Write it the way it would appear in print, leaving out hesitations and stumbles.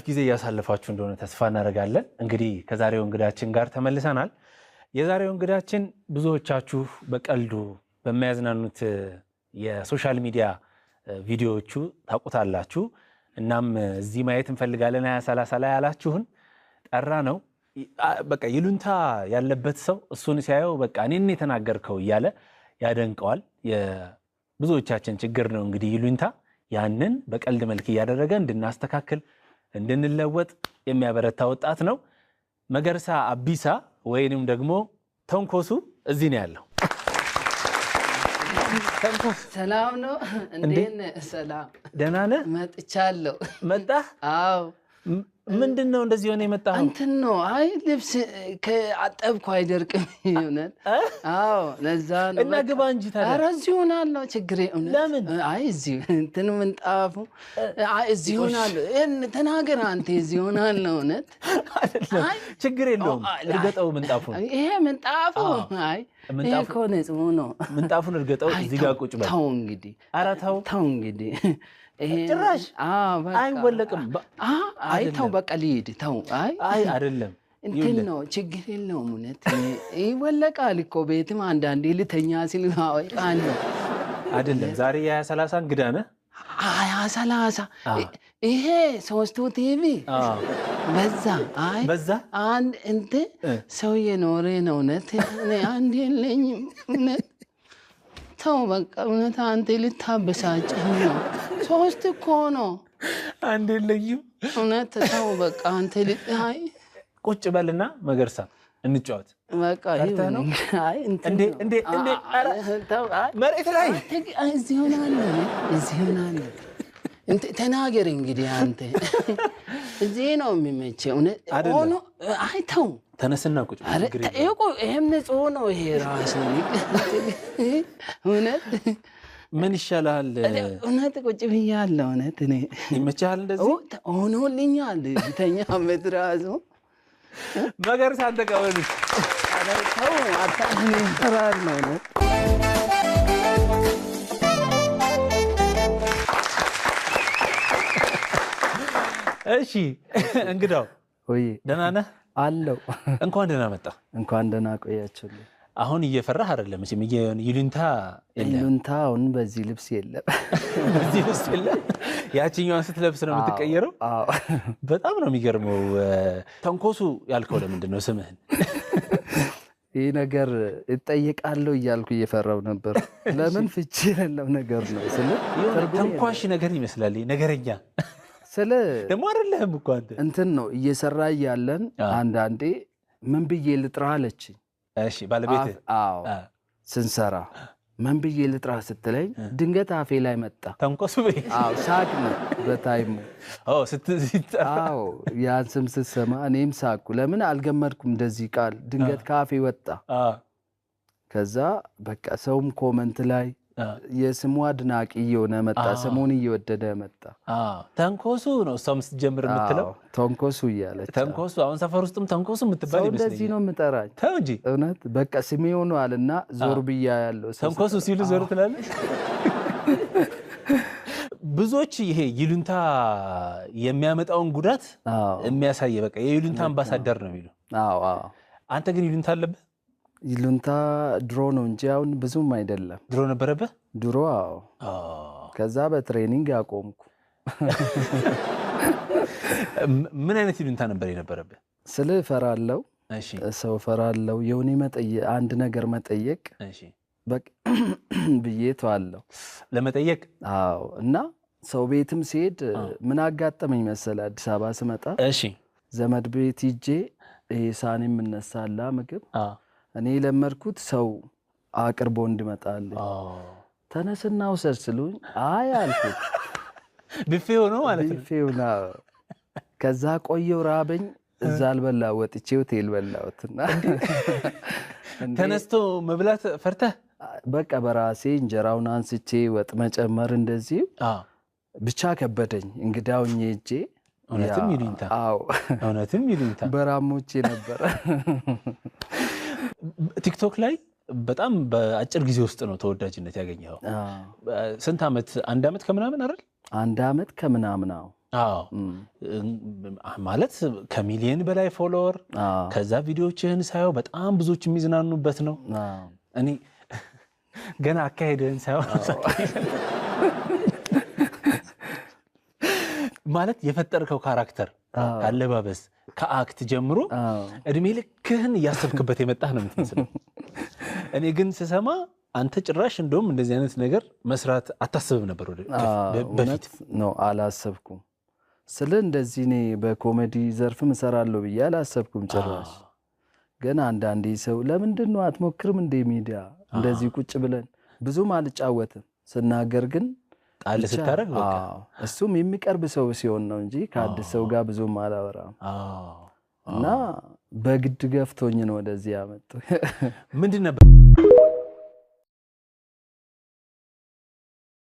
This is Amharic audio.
ጊዜ ያሳለፋችሁ እንደሆነ ተስፋ እናደርጋለን። እንግዲህ ከዛሬው እንግዳችን ጋር ተመልሰናል። የዛሬው እንግዳችን ብዙዎቻችሁ በቀልዱ በሚያዝናኑት የሶሻል ሚዲያ ቪዲዮዎቹ ታውቁታላችሁ። እናም እዚህ ማየት እንፈልጋለን 2030 ላይ ያላችሁን ጠራ ነው። በቃ ይሉንታ ያለበት ሰው እሱን ሲያየው በቃ እኔን የተናገርከው እያለ ያደንቀዋል። የብዙዎቻችን ችግር ነው እንግዲህ ይሉንታ። ያንን በቀልድ መልክ እያደረገ እንድናስተካክል እንድንለወጥ የሚያበረታ ወጣት ነው። መገርሳ አቢሳ ወይንም ደግሞ ተንኮሱ እዚህ ነው ያለው። ተንኮስ ሰላም ነው እንዴት ነህ? ሰላም ደህና ነህ? መጥቻለሁ። መጣህ? አዎ። ምንድነው እንደዚህ ሆነ የመጣው? እንትን ነው። አይ ልብስ ከአጠብኩ አይደርቅም ይሆናል። አዎ ለዛ ነው። እና ግባ እንጂ ታዲያ። ኧረ እዚህ ሆናለሁ። ችግር የለም። ለምን? አይ እዚህ እንትን ምንጣፉ እዚህ ሆናለሁ። ተናገር አንተ። እዚህ ሆናለሁ። እውነት አይደለም። ችግር የለውም። እርገጠው ምንጣፉን። ይሄ ምንጣፉ አይ ይሄ እኮ ንጹህ ነው። ምንጣፉን እርገጠው። እዚህ ጋር ቁጭ በል። ተው እንግዲህ። ኧረ ተው ተው እንግዲህ። ጭራሽ አይወለቅም። አይ ተው በቃ ልሂድ። ተው አይ አይደለም እንትን ነው። ችግር የለውም። እውነት ይወለቃል እኮ ቤትም አንዳንዴ ልተኛ ሲል ቃል ነው አይደለም። ዛሬ የ2030 እንግዳ ነህ። 2030 ይሄ ሶስቱ ቲቪ በዛ አይ በዛ አንድ እንትን ሰው የኖረ ነው። እውነት አንድ የለኝም። እውነት ተው በቃ እውነት አንተ ልታበሳጭኝ ነው። ሶስት እኮ ነው። አንድ የለኝም። እውነት ተው በቃ አንተ አይ ቁጭ በልና መገርሳ እንጫወት። በቃ ነው። አይ እንዴ መሬት ላይ እዚህ ሆናለሁ። እዚህ ሆናለሁ። ተናገር እንግዲህ አንተ። እዚህ ነው የሚመቸኝ። እውነት ሆኖ አይ ተው ተነስና ቁጭ በል። ይሄም ንጹህ ነው። ይሄ ራሱ እውነት ምን ይሻላል? እውነት ቁጭ ብያለሁ። እውነት እኔ ይመችሃል? እንደዚህ ሆኖልኛል። ቢተኛ መድራሱ መገርሳ አንተ ቀበል ተው አታህኒ ተራር ነው ነው። እሺ እንግዳው ወይ ደህና ነህ? አለው። እንኳን ደህና መጣ። እንኳን ደህና ቆያችሁ። አሁን እየፈራህ አይደለም? እሺ ይሉንታ የለም። ይሉንታ አሁን በዚህ ልብስ የለም። በዚህ ልብስ የለም። ያቺኛዋን ስትለብስ ነው የምትቀየረው። አዎ በጣም ነው የሚገርመው። ተንኮሱ ያልከው ለምንድን ነው ስምህን? ይህ ነገር እጠየቃለሁ እያልኩ እየፈራው ነበር። ለምን ፍቺ የሌለው ነገር ነው። ተንኳሽ ነገር ይመስላል። ነገረኛ ስለ ደግሞ አይደለህም እኮ አንተ። እንትን ነው እየሰራ እያለን አንዳንዴ ምን ብዬ ልጥራ አለችኝ። እሺ ባለቤት? አዎ ስንሰራ ምን ብዬ ልጥራ ስትለኝ ድንገት አፌ ላይ መጣ። ተንኮሱ በይ። አዎ ሳቅ ነው በታይሙ። አዎ ያን ስም ስትሰማ እኔም ሳቅኩ። ለምን አልገመድኩም እንደዚህ ቃል ድንገት ካፌ ወጣ። ከዛ በቃ ሰውም ኮመንት ላይ የስሙ አድናቂ እየሆነ መጣ። ስሙን እየወደደ መጣ። ተንኮሱ ነው እሷም ስትጀምር የምትለው። ተንኮሱ እያለች ተንኮሱ። አሁን ሰፈር ውስጥም ተንኮሱ የምትባል ይመስለኛል። እንደዚህ ነው የምጠራኝ። ተው እንጂ እውነት በቃ ስሜ ሆኗልና ዞር ብያ ያለው ተንኮሱ ሲሉ ዞር ትላለች። ብዙዎች ይሄ ይሉንታ የሚያመጣውን ጉዳት የሚያሳይ በቃ የይሉንታ አምባሳደር ነው የሚሉ። አንተ ግን ይሉንታ አለብህ? ይሉንታ ድሮ ነው እንጂ አሁን ብዙም አይደለም። ድሮ ነበረብህ? ድሮ አዎ። ከዛ በትሬኒንግ አቆምኩ። ምን አይነት ይሉንታ ነበር የነበረብህ? ስለ እፈራለሁ፣ ሰው እፈራለሁ። የሆነ አንድ ነገር መጠየቅ በቃ ብዬ ተዋለሁ ለመጠየቅ። አዎ እና ሰው ቤትም ሲሄድ ምን አጋጠመኝ መሰለህ? አዲስ አበባ ስመጣ ዘመድ ቤት ሂጄ ይሄ ሳኔ የምነሳላ ምግብ እኔ ለመድኩት ሰው አቅርቦ እንድመጣልኝ። ተነስና ውሰድ ስሉኝ አይ አልኩት። ቢፌ ሆኖ ማለት ነው። ቢፌ ሆኖ ከዛ ቆየው ራበኝ። እዛ አልበላ ወጥቼ ሆቴል በላሁትና ተነስቶ መብላት ፈርተህ በቃ በራሴ እንጀራውን አንስቼ ወጥ መጨመር እንደዚህ ብቻ ከበደኝ። እንግዳውኝ ሄጄ እውነትም ይሉንታ። አዎ እውነትም ይሉንታ በራሞቼ ነበር። ቲክቶክ ላይ በጣም በአጭር ጊዜ ውስጥ ነው ተወዳጅነት ያገኘው። ስንት ዓመት? አንድ ዓመት ከምናምን አይደል? አንድ ዓመት ከምናምን። ማለት ከሚሊየን በላይ ፎሎወር ከዛ ቪዲዮዎችህን ሳየው በጣም ብዙዎች የሚዝናኑበት ነው። እኔ ገና አካሄድህን ሳየው ማለት የፈጠርከው ካራክተር ካለባበስ ከአክት ጀምሮ እድሜ ልክህን እያሰብክበት የመጣህ ነው የምትመስለው። እኔ ግን ስሰማ አንተ ጭራሽ እንደውም እንደዚህ አይነት ነገር መስራት አታስብም ነበር በፊት? ነው አላሰብኩም። ስለ እንደዚህ እኔ በኮሜዲ ዘርፍም እሰራለሁ ብዬ አላሰብኩም ጭራሽ። ግን አንዳንዴ ሰው ለምንድን ነው አትሞክርም እንደ ሚዲያ እንደዚህ ቁጭ ብለን ብዙም አልጫወትም ስናገር ግን ጣል ስታረግ በቃ እሱም የሚቀርብ ሰው ሲሆን ነው እንጂ ከአዲስ ሰው ጋር ብዙም አላወራም። እና በግድ ገፍቶኝ ነው ወደዚህ ያመጡ። ምንድን ነበር